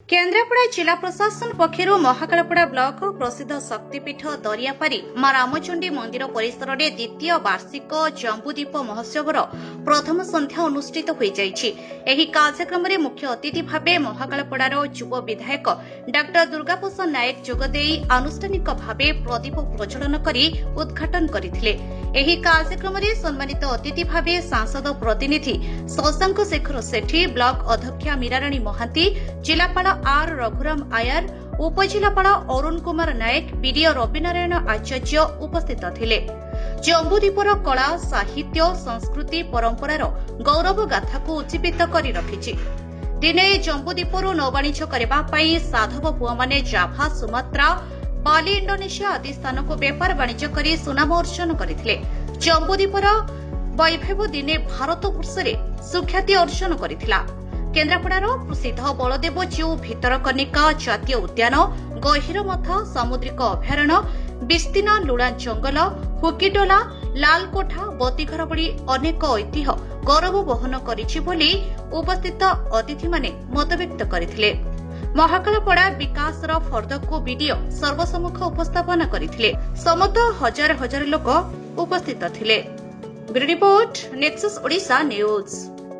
केन्द्रापड़ा जिला प्रशासन पक्षर महाकालपड़ा ब्लॉक प्रसिद्ध शक्तिपीठ दरियापारी मां रामचंडी मंदिर परिसर में द्वितीय वार्षिक जंबूदीप महोत्सव प्रथम संध्या अनुष्ठित हो कार्यक्रम में मुख्य अतिथि भाव महाकालपड़ार युव विधायक डॉ दुर्गाप्रसाद नायक जोगदे आनुष्ठानिक भाव प्रदीप प्रज्वलन कर उद्घाटन करते। कार्यक्रम में सम्मानित अतिथि भाव सांसद प्रतिनिधि शशांक शेखर सेठी, ब्लॉक अध्यक्षा मीराराणी महांती, जिलापाल आर रघुराम आयर, उपजिलापाल अरुण कुमार नायक, बीडीओ रविनारायण आचार्य उपस्थित थिले। जंबूदीपर कला, साहित्य, संस्कृति, परंपरार गौरव गाथा को उज्जीवित करी रखिछि। दिने जंबूदीपरू नौवाणिज्य करने साधव पुआ माने जाभा, सुमात्रा, बाली, इंडोनेशिया आदि स्थान को व्यापार वाणिज्य कर सुनाम अर्जन करथिले। जंबूदीपर वैभव दिने भारतवर्ष में सुख्याति अर्जन करथिला। केन्द्रापड़ार प्रसिद्ध बलदेव जीउ भितरकनिका जातीय उद्यान, गहिरमथ सामुद्रिक अभयारण्य, विस्तीर्ण लुणा जंगल, हुकीडोला, लालकोठा, बतीघर भली अनेक ऐतिह्य गौरव बहन करिछि बोली उपस्थित अतिथि माने मतव्यक्त करथिले। महाकालपड़ा विकासर फर्द को वीडियो सर्वसम्मुख उपस्थापन करथिले। समस्त हजार हजार लोक उपस्थित थिले। Bureau report, nexus Odisha news.